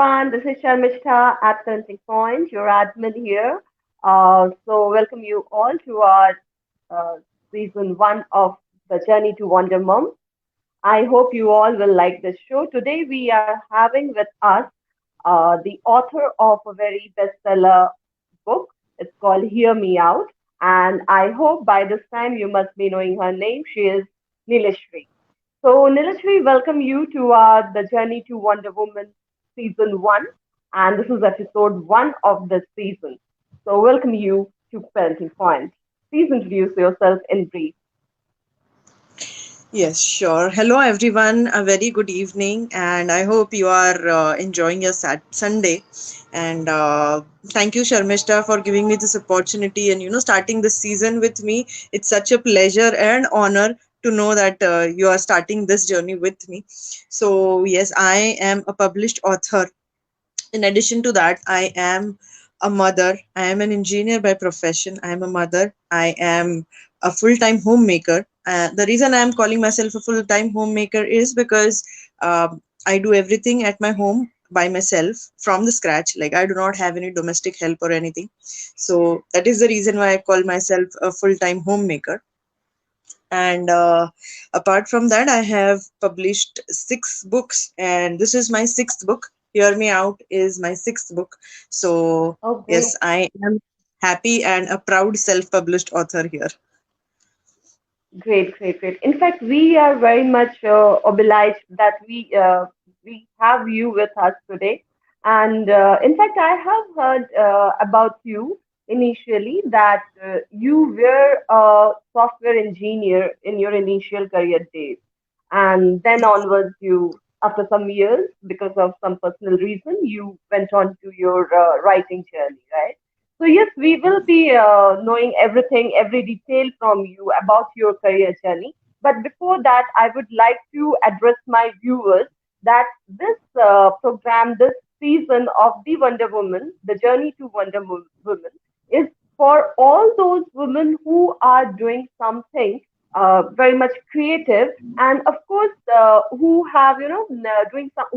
everyone. This is Sharmishta at Turning Point, your admin here. Welcome you all to our uh, season one of the Journey to Wonder Mom. I hope you all will like this show. Today, we are having with us the author of a very bestseller book. It's called Hear Me Out. And I hope by this time you must be knowing her name. She is Nileshri. So, Nileshri, welcome you to the Journey to Wonder Woman season one. And this is episode one of this season. So, welcome you to Parenting Point. Please introduce yourself in brief. Yes, sure. Hello, everyone. A very good evening, and I hope you are enjoying your Sunday. And thank you, Sharmishta, for giving me this opportunity and starting this season with me. It's such a pleasure and honor to know that you are starting this journey with me. So yes, I am a published author. In addition to that, I am a mother. I am an engineer by profession. I am a mother. I am a full-time homemaker. The reason I am calling myself a full-time homemaker is because I do everything at my home by myself from the scratch. Like, I do not have any domestic help or anything. So that is the reason why I call myself a full-time homemaker. And apart from that, I have published 6 books, and this is my sixth book. Hear Me Out is my sixth book. So Oh, great. yes, I am happy and a proud self-published author here. Great, great, great. In fact, we are very much obliged that we have you with us today. And in fact, I have heard about you initially that you were a software engineer in your initial career days, and then onwards, after some years, because of some personal reason, you went on to your writing journey, right? So yes, we will be knowing everything, every detail from you about your career journey. But before that, I would like to address my viewers that this program, this season of the Wonder Woman, the Journey to Woman, is for all those women who are doing something very much creative, and of course, who have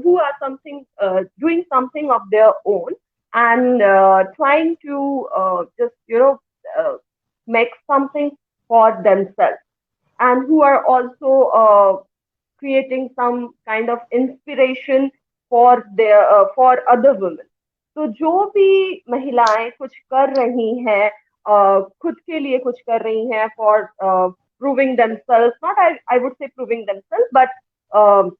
who are doing something of their own and trying to just uh, make something for themselves, and who are also creating some kind of inspiration for other women. तो जो भी महिलाएं कुछ कर रही हैं, खुद के लिए कुछ कर रही हैं for proving themselves, not I would say proving themselves, but um,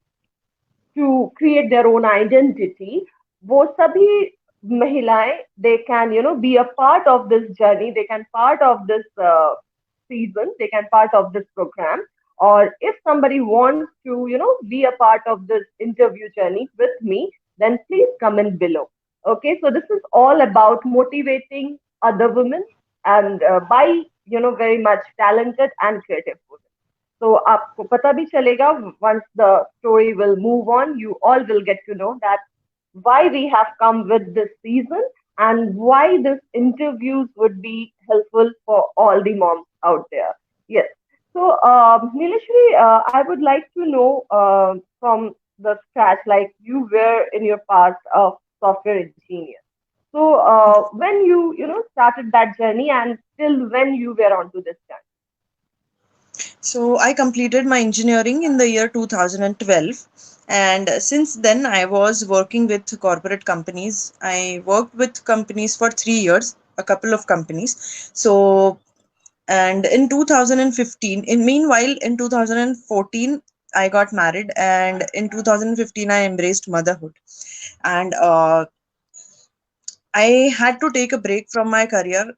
to create their own identity, वो सभी महिलाएं, they can be a part of this journey, they can part of this season, they can part of this program. Or if somebody wants to be a part of this interview journey with me, then please comment below. Okay, so this is all about motivating other women, and by very much talented and creative women. तो आपको पता भी चलेगा, once the story will move on, you all will get to know that why we have come with this season and why this interviews would be helpful for all the moms out there. Yes. So, Nileshri, I would like to know from the scratch, like you were in your past of software engineer. So, when you started that journey and till when you were onto this journey? So I completed my engineering in the year 2012, and since then I was working with corporate companies. I worked with companies for 3 years, a couple of companies. So, and in 2015, in 2014 I got married, and in 2015 I embraced motherhood. And I had to take a break from my career.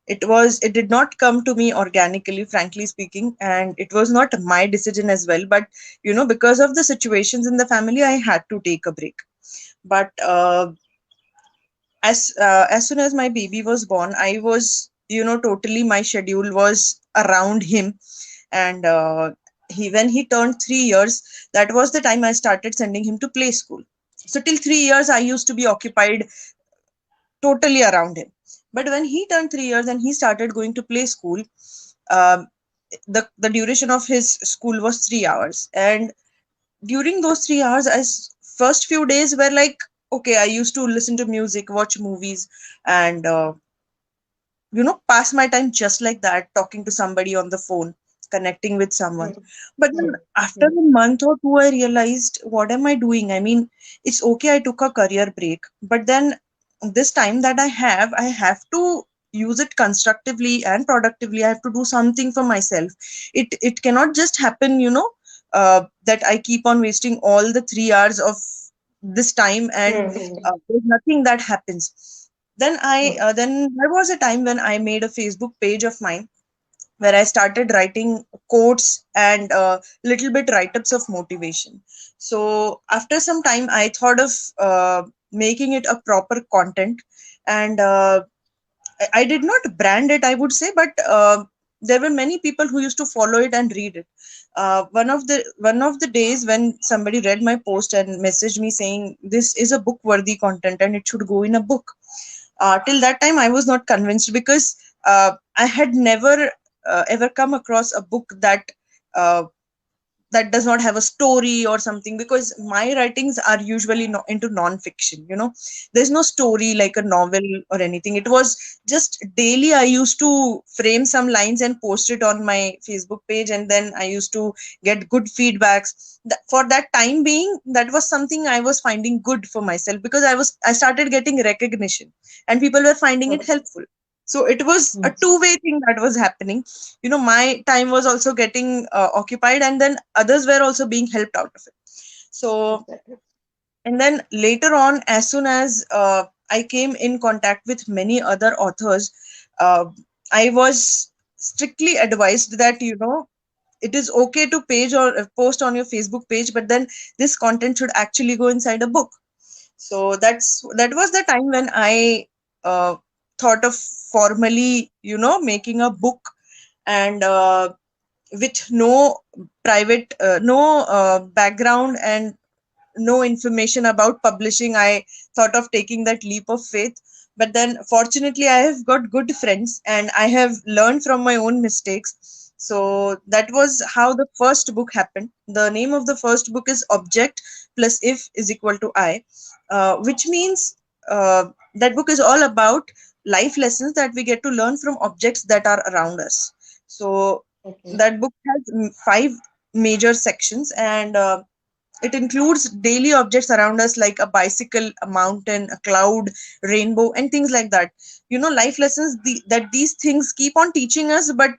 It did not come to me organically, frankly speaking, and it was not my decision as well. But because of the situations in the family, I had to take a break. But as soon as my baby was born, I was totally, my schedule was around him. And he when he turned 3 years, that was the time I started sending him to play school. So till 3 years I used to be occupied totally around him. But when he turned 3 years and he started going to play school, um, the duration of his school was 3 hours, and during those 3 hours, first few days were like, okay, I used to listen to music, watch movies, and pass my time just like that, talking to somebody on the phone, connecting with someone. Hmm. But then after Hmm. a month or two, I realized, what am I doing? I mean, it's okay, I took a career break, but then this time that I have to use it constructively and productively. I have to do something for myself. It cannot just happen, that I keep on wasting all the 3 hours of this time, and Hmm. there's nothing that happens. Hmm. Then there was a time when I made a Facebook page of mine, where I started writing quotes and little bit write-ups of motivation. So after some time, I thought of making it a proper content, and I did not brand it, I would say, but there were many people who used to follow it and read it. One of the days when somebody read my post and messaged me saying this is a book worthy content and it should go in a book. Till that time, I was not convinced, because I had never ever come across a book uh, that does not have a story or something, because my writings are usually into non-fiction. There's no story like a novel or anything. It was just daily I used to frame some lines and post it on my Facebook page, and then I used to get good feedbacks. For that time being, that was something I was finding good for myself, because I started getting recognition and people were finding it Hmm. helpful. So it was a two-way thing that was happening. My time was also getting occupied, and then others were also being helped out of it. So, Exactly. and then later on, as soon as I came in contact with many other authors, uh, I was strictly advised that it is okay to page or post on your Facebook page, but then this content should actually go inside a book. So that was the time when I uh, thought of formally making a book, and with no private no background and no information about publishing, I thought of taking that leap of faith. But then fortunately, I have got good friends and I have learned from my own mistakes. So that was how the first book happened. The name of the first book is Object plus If is equal to I, which means that book is all about life lessons that we get to learn from objects that are around us. So Okay. that book has five major sections, and it includes daily objects around us, like a bicycle, a mountain, a cloud, rainbow, and things like that. Life lessons that these things keep on teaching us, but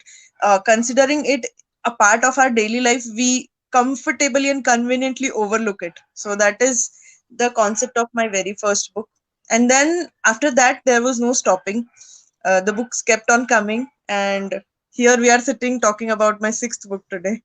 considering it a part of our daily life, we comfortably and conveniently overlook it. So that is the concept of my very first book. And then after that, there was no stopping. The books kept on coming, and here we are sitting talking about my sixth book today.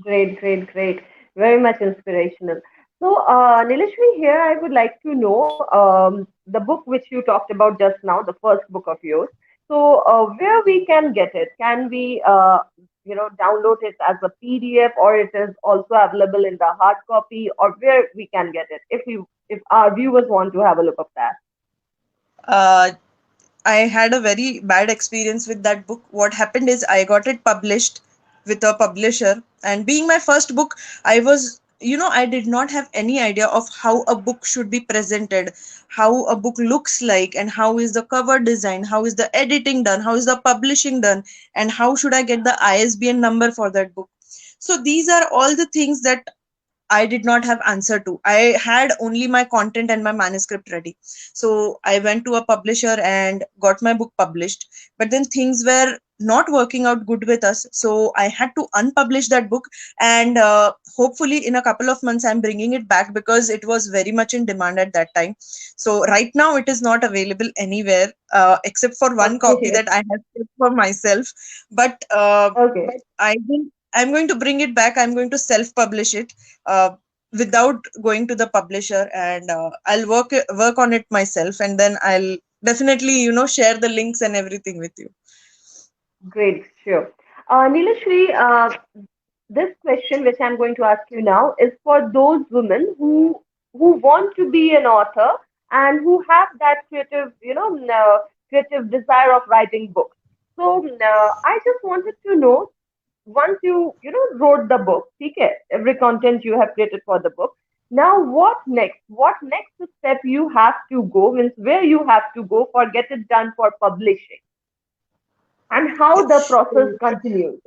Great, great, great. Very much inspirational. So, Nileshwi, here I would like to know the book which you talked about just now, the first book of yours. So, where we can get it? Can we, download it as a PDF, or it is also available in the hard copy, or where we can get it if our viewers want to have a look of that? Uh, I had a very bad experience with that book. What happened is I got it published with a publisher, and being my first book, I did not have any idea of how a book should be presented, how a book looks like, and how is the cover design, how is the editing done, how is the publishing done, and how should I get the ISBN number for that book. So these are all the things that I did not have answer to. I had only my content and my manuscript ready. So I went to a publisher and got my book published. But then things were not working out good with us. So I had to unpublish that book. And hopefully, in a couple of months, I'm bringing it back because it was very much in demand at that time. So right now, it is not available anywhere except for one copy Okay. that I have kept for myself. But Okay. I'm going to bring it back. I'm going to self-publish it without going to the publisher, and I'll work on it myself, and then I'll definitely share the links and everything with you. Great. Sure. Nileshwi, this question which I'm going to ask you now is for those women who want to be an author and who have that creative, creative desire of writing books. So I just wanted to know, once you wrote the book, okay, every content you have created for the book. Now, what next? What next step you have to go, means where you have to go for get it done for publishing, and how Okay. the process continues.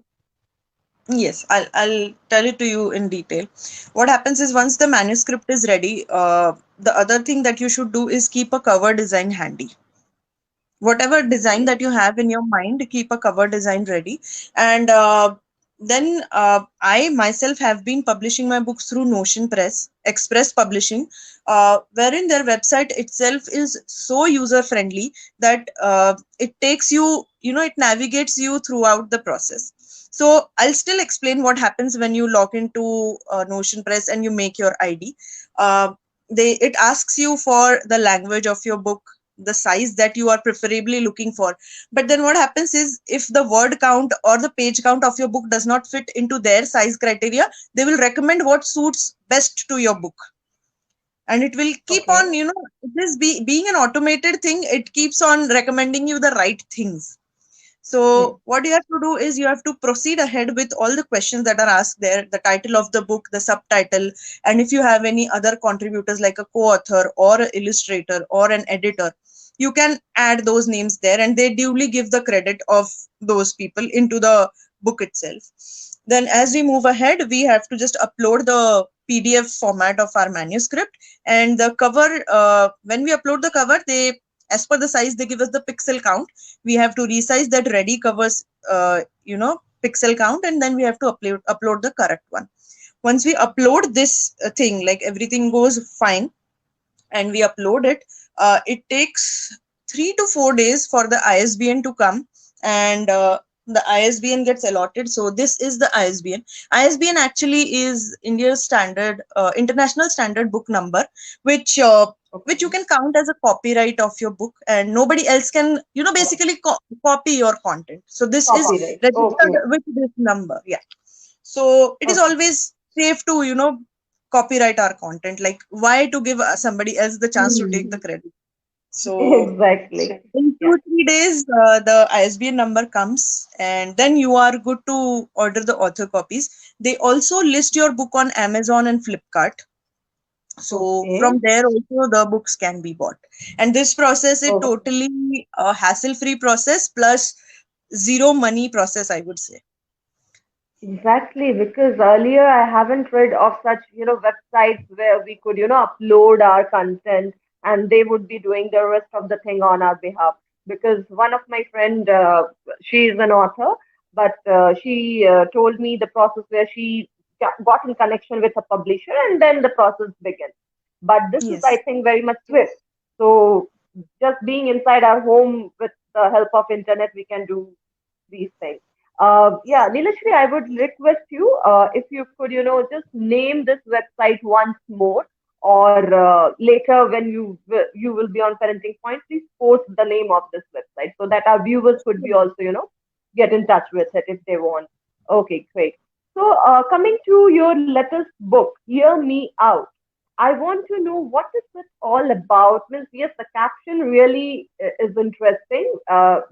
Yes, I'll tell it to you in detail. What happens is once the manuscript is ready, the other thing that you should do is keep a cover design handy. Whatever design Okay. that you have in your mind, keep a cover design ready. And then I myself have been publishing my books through Notion Press, Express Publishing, wherein their website itself is so user friendly that it takes you, it navigates you throughout the process. So I'll still explain what happens when you log into Notion Press and you make your ID. uh, it asks you for the language of your book, the size that you are preferably looking for. But then what happens is, if the word count or the page count of your book does not fit into their size criteria, they will recommend what suits best to your book. And it will keep on, Okay. being an automated thing, it keeps on recommending you the right things. Hmm. So what you have to do is you have to proceed ahead with all the questions that are asked there, the title of the book, the subtitle, and if you have any other contributors like a co-author or an illustrator or an editor, you can add those names there and they duly give the credit of those people into the book itself. Then as we move ahead, we have to just upload the PDF format of our manuscript, and the cover, when we upload the cover, they, as per the size, they give us the pixel count. We have to resize that ready covers pixel count, and then we have to upload the correct one. Once we upload this thing, like everything goes fine and we upload it, it takes 3 to 4 days for the ISBN to come, and the ISBN gets allotted. So this is the ISBN. ISBN actually is India's standard, international standard book number, which which you Okay. can count as a copyright of your book, and nobody else can, Oh, basically copy your content. So this is copyright. registered Okay. with this number. Yeah. So it is Okay. always safe to, copyright our content. Like, why to give somebody else the chance to take the Hmm. credit? So Exactly. in Yeah. 2 3 days, the ISBN number comes, and then you are good to order the author copies. They also list your book on Amazon and Flipkart. So Okay. from there also the books can be bought. And this process is Okay. totally a hassle-free process plus zero money process, I would say. Exactly, because earlier I haven't read of such, websites where we could, upload our content and they would be doing the rest of the thing on our behalf. Because one of my friend, she is an author, but she told me the process where she got in connection with a publisher and then the process began. But this is, I Yes. think, very much swift. So just being inside our home with the help of internet, we can do these things. Yeah, Nilashri, I would request you if you could, just name this website once more, or later when you will be on Parenting Point, please post the name of this website so that our viewers could be also, get in touch with it if they want. Okay, great. So, coming to your latest book, Hear Me Out. I want to know what is it all about. Means yes, the caption really is interesting,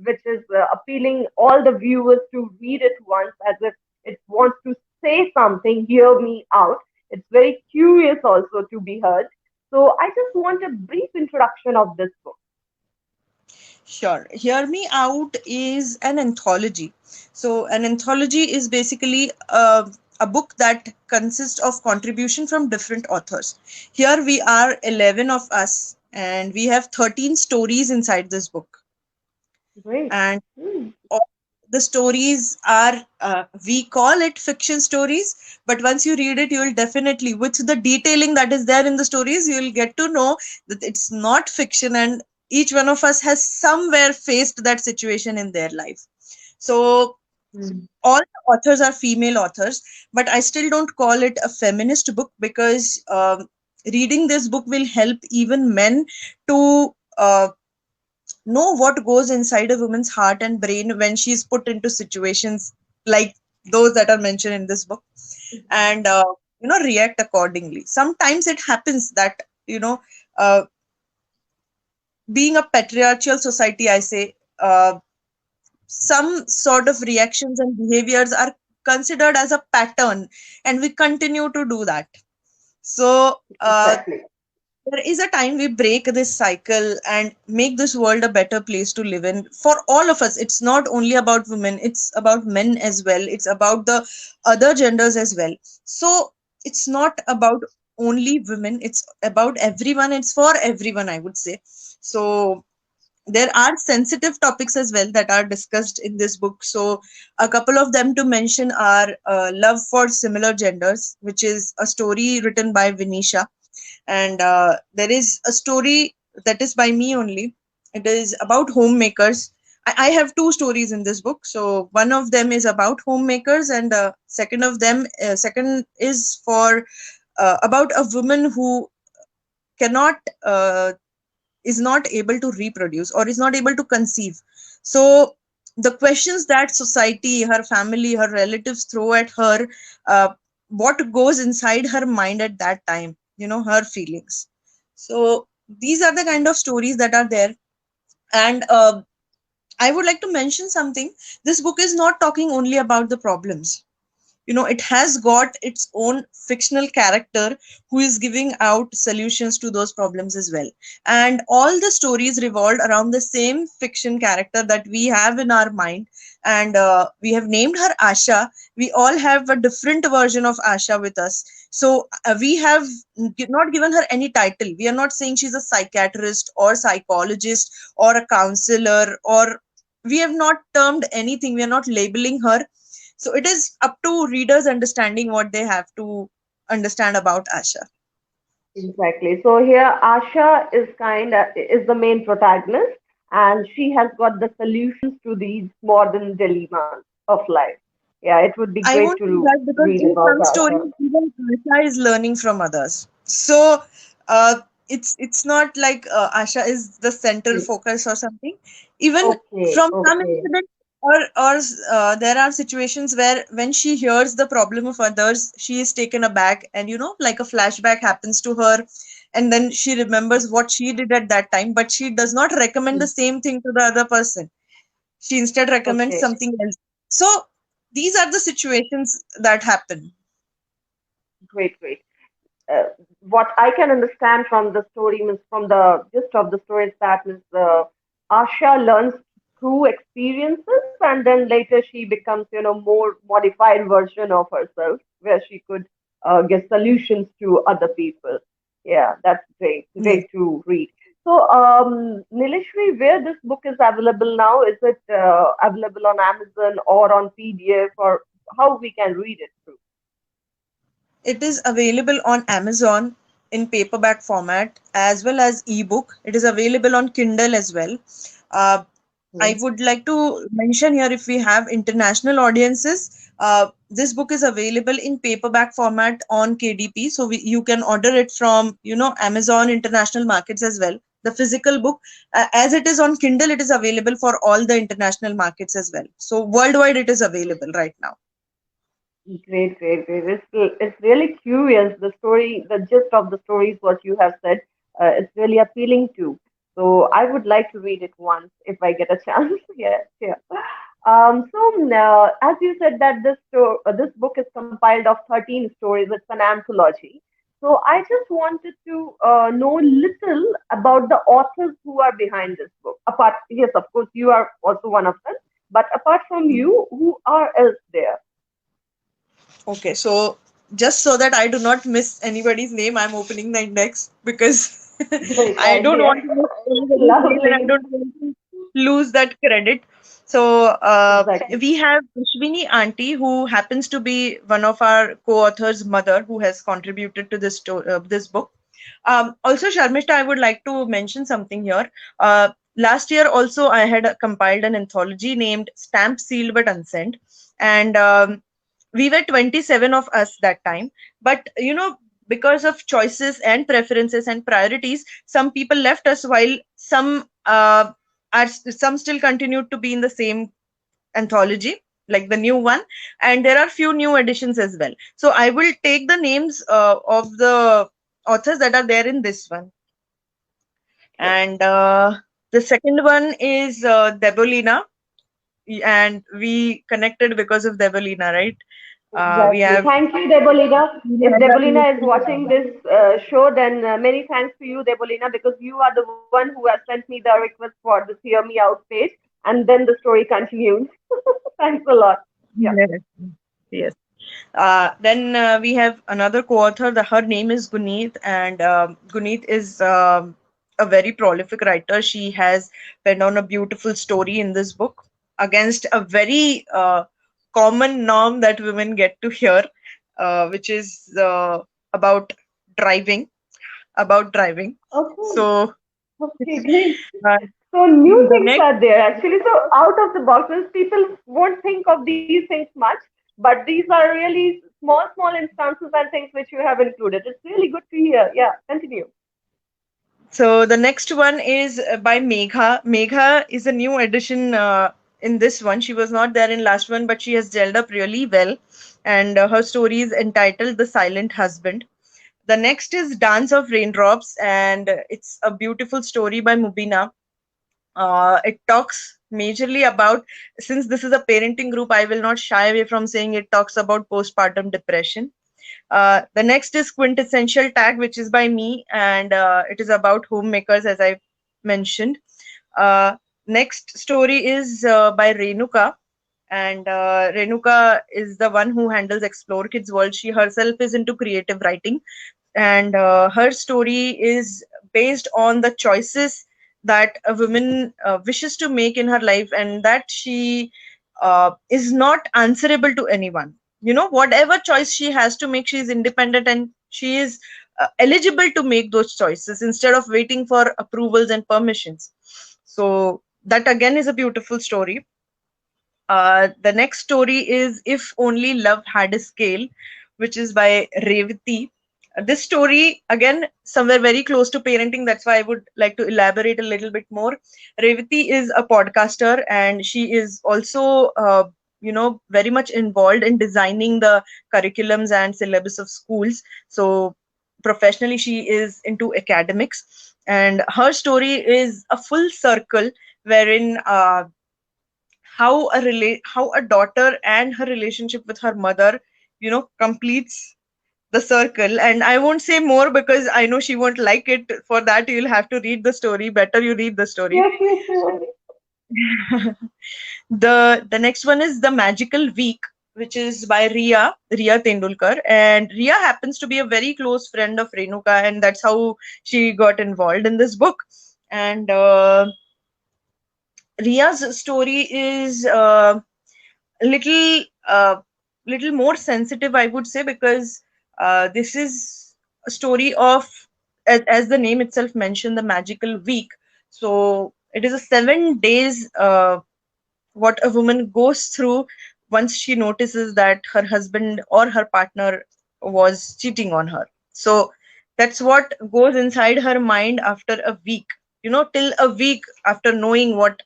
which is appealing all the viewers to read it once, as if it wants to say something. Hear me out. It's very curious also to be heard. So I just want a brief introduction of this book. Sure. Hear Me Out is an anthology. So, an anthology is basically a book that consists of contribution from different authors. Here we are 11 of us, and we have 13 stories inside this book. Great. And Hmm. all the stories are, we call it fiction stories, but once you read it, you will definitely, with the detailing that is there in the stories, you will get to know that it's not fiction, and each one of us has somewhere faced that situation in their life. So Hmm. all the authors are female authors, but I still don't call it a feminist book because reading this book will help even men to know what goes inside a woman's heart and brain when she's put into situations like those that are mentioned in this book, and react accordingly. Sometimes it happens that, uh, being a patriarchal society, I say, some sort of reactions and behaviors are considered as a pattern, and we continue to do that. So Exactly. there is a time we break this cycle and make this world a better place to live in for all of us. It's not only about women, it's about men as well, it's about the other genders as well. So it's not about only women, it's about everyone, it's for everyone, I would say. So there are sensitive topics as well that are discussed in this book. So a couple of them to mention are Love for Similar Genders, which is a story written by Vinisha, and there is a story that is by me only. It is about homemakers. I have two stories in this book. So one of them is about homemakers, and second is for about a woman who cannot is not able to reproduce or is not able to conceive. So the questions that society, her family, her relatives throw at her, uh, what goes inside her mind at that time, her feelings. So these are the kind of stories that are there. And I would like to mention something. This book is not talking only about the problems. It has got its own fictional character who is giving out solutions to those problems as well. And all the stories revolved around the same fiction character that we have in our mind. And we have named her Asha. We all have a different version of Asha with us. So we have not given her any title. We are not saying she's a psychiatrist or psychologist or a counselor, or we have not termed anything. We are not labeling her. So it is up to readers understanding what they have to understand about Asha. Exactly. So here, Asha is the main protagonist, and she has got the solutions to these modern dilemmas of life. Yeah, it would be I great won't say to that because read in about some Asha. stories, even Asha is learning from others. So uh, it's not like Asha is the central Hmm. focus or something. Even Okay, from some okay, incidents, or there are situations where when she hears the problem of others, she is taken aback, and like a flashback happens to her, and then she remembers what she did at that time, but she does not recommend the hmm, same thing to the other person. She instead recommends okay. something else. So these are the situations that happen. Great, great. uh, what I can understand from the story means from the gist of the story is that means Asha learns through experiences, and then later she becomes more modified version of herself where she could give solutions to other people. Yeah, that's great. Yes. Great to read. So, Nilishri, where this book is available now? Is it available on Amazon or on PDF, or how we can read it through? It is available on Amazon in paperback format as well as ebook. It is available on Kindle as well. Uh, I Hmm. would like to mention here, if we have international audiences, this book is available in paperback format on KDP. So you can order it from, Amazon international markets as well. The physical book, as it is on Kindle, it is available for all the international markets as well. So worldwide, it is available right now. Great, great, great. It's really curious. The story, the gist of the story is what you have said. It's really appealing too. So I would like to read it once if I get a chance. Yes, yeah. So as you said that this book is compiled of 13 stories. It's an anthology. So I just wanted to know little about the authors who are behind this book. Apart, yes, of course, you are also one of them. But apart from you, who are else there? Okay, so just so that I do not miss anybody's name, I'm opening the index because Great I don't idea. want to miss anybody's name and I Lovely. don't want to lose that credit. So Exactly. we have Ashwini Auntie, who happens to be one of our co-authors' mother, who has contributed to this book. Also, Sharmishta, I would like to mention something here. Last year, also, I had compiled an anthology named Stamp Sealed but Unsent, and we were 27 of us that time. But because of choices and preferences and priorities, some people left us, while some still continued to be in the same anthology, like the new one, and there are few new additions as well. So I will take the names of the authors that are there in this one. Sure. And the second one is Debolina, and we connected because of Debolina, right? We Exactly. have Thank you, Debolina. If Leela Debolina is watching this show, then many thanks to you, Debolina, because you are the one who has sent me the request for this Hear Me Out page, and then the story continues. Thanks a lot. Yeah. yes, yes. Then we have another co-author. Her name is Guneet, and Guneet is a very prolific writer. She has penned on a beautiful story in this book against a very common norm that women get to hear, which is about driving. About driving. Okay. So Okay, great. uh, So new the things next are there actually. So out of the boxes, people won't think of these things much, but these are really small instances and things which you have included. It's really good to hear. Yeah, continue. So the next one is by Megha. Megha is a new addition in this one. She was not there in last one, but she has gelled up really well. And her story is entitled "The Silent Husband." The next is Dance of Raindrops, and it's a beautiful story by Mubina. It talks majorly about, since this is a parenting group, I will not shy away from saying it talks about postpartum depression. The next is Quintessential Tag, which is by me, and it is about homemakers, as I mentioned. Uh, Next story is by Renuka, and Renuka is the one who handles Explore Kids World. She herself is into creative writing, and her story is based on the choices that a woman wishes to make in her life, and that she is not answerable to anyone. You know, whatever choice she has to make, she is independent, and she is eligible to make those choices instead of waiting for approvals and permissions. So that again is a beautiful story. The next story is If Only Love Had a Scale, which is by Revati. This story, again, somewhere very close to parenting. That's why I would like to elaborate a little bit more. Revati is a podcaster, and she is also, very much involved in designing the curriculums and syllabus of schools. So, professionally, she is into academics. And her story is a full circle wherein how a daughter and her relationship with her mother completes the circle. And I won't say more because I know she won't like it. For that, you'll have to read the story. Better you read the story. Yes, yes, yes. The next one is The Magical Week, which is by Ria Tendulkar, and Ria happens to be a very close friend of Renuka, and that's how she got involved in this book. And Ria's story is little uh, little more sensitive, I would say, because this is a story of, as the name itself mentioned, the magical week. So it is a 7 days what a woman goes through once she notices that her husband or her partner was cheating on her. So that's what goes inside her mind after a week, till a week after knowing what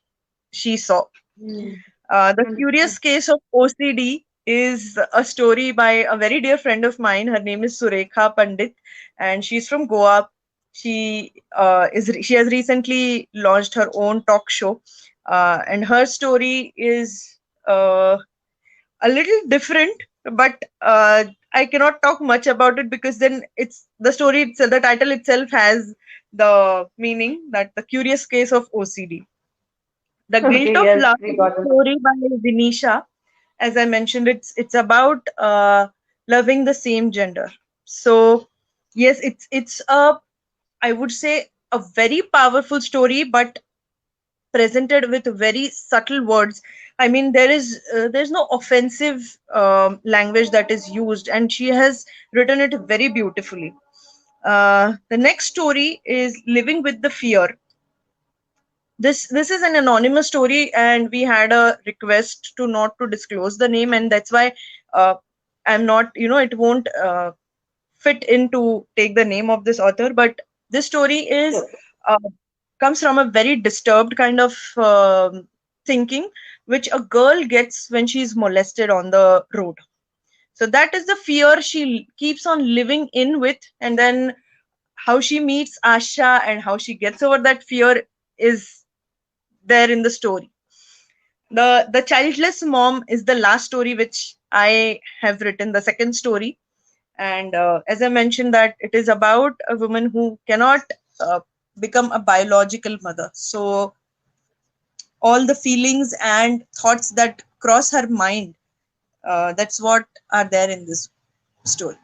she saw. Hmm. The Curious Understood. Case of OCD is a story by a very dear friend of mine. Her name is Surekha Pandit, and she's from Goa. She has recently launched her own talk show, and her story is a little different, but I cannot talk much about it because then it's the story itself. The title itself has the meaning that the Curious Case of OCD. The Guilt Okay, of yes, Love we is a got it. story by Vinisha. As I mentioned, it's about loving the same gender. So yes, it's a, I would say, a very powerful story, but presented with very subtle words. I mean, there's no offensive language that is used, and she has written it very beautifully. The next story is Living with the Fear. This is an anonymous story, and we had a request to not to disclose the name, and that's why uh, I'm not, it won't fit in to take the name of this author. But this story is Sure. uh, comes from a very disturbed kind of thinking which a girl gets when she's molested on the road. So that is the fear she keeps on living in with, and then how she meets Asha and how she gets over that fear is there in the story. The childless mom is the last story which I have written, the second story. And as I mentioned, that it is about a woman who cannot uh, become a biological mother. So all the feelings and thoughts that cross her mind, that's what are there in this story.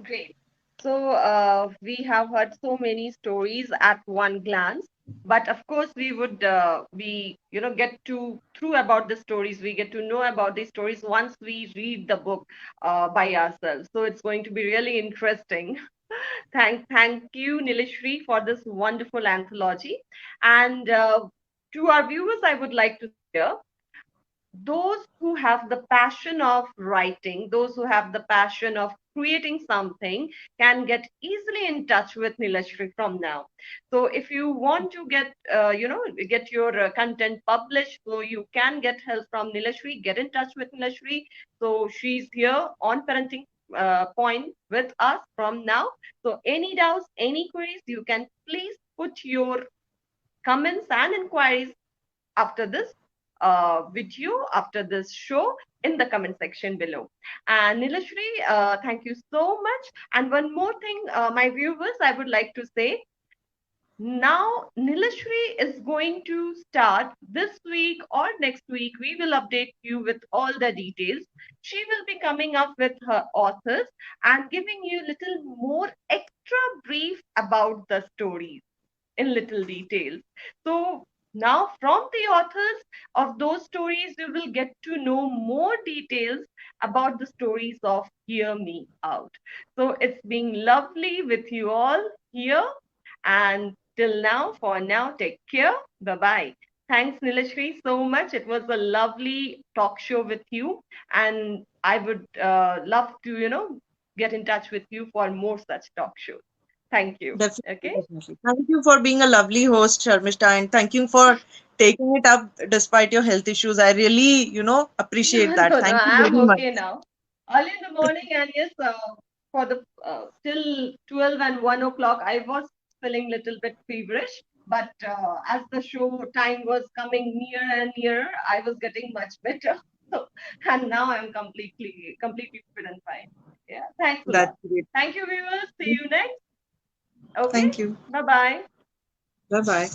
Great. So we have heard so many stories at one glance, but of course we would we get to through about the stories. We get to know about these stories once we read the book by ourselves. So it's going to be really interesting. Thank you, Nilishri, for this wonderful anthology. And to our viewers, I would like to say here, those who have the passion of writing, those who have the passion of creating something, can get easily in touch with Nilashri from now. So if you want to get your content published, so you can get help from Nilashri, get in touch with Nilashri. So she's here on parenting point with us from now. So any doubts, any queries, you can please put your comments and inquiries after this video, after this show, in the comment section below. And Nilashri, thank you so much. And one more thing, my viewers, I would like to say, now Nilashri is going to start this week or next week. We will update you with all the details. She will be coming up with her authors and giving you little more extra brief about the stories in little details. So now from the authors of those stories, you will get to know more details about the stories of Hear Me Out. So it's been lovely with you all here. And till now, for now, take care. Bye bye. Thanks, Nilashri, so much. It was a lovely talk show with you. And I would love to, get in touch with you for more such talk shows. Thank you. Definitely, Okay. definitely. Thank you for being a lovely host, Sharmishta, and thank you for taking it up despite your health issues. I really, appreciate No, that. no, no. Thank you I'm very much. okay now. Early in the morning, and yes, for the till 12 and 1 o'clock, I was feeling little bit feverish. But as the show time was coming near and near, I was getting much better. So, and now I'm completely fit and fine. Yeah. Thanks a That's lot. great. Thank you, viewers. See you next. Okay. Thank you. Bye bye. Bye bye.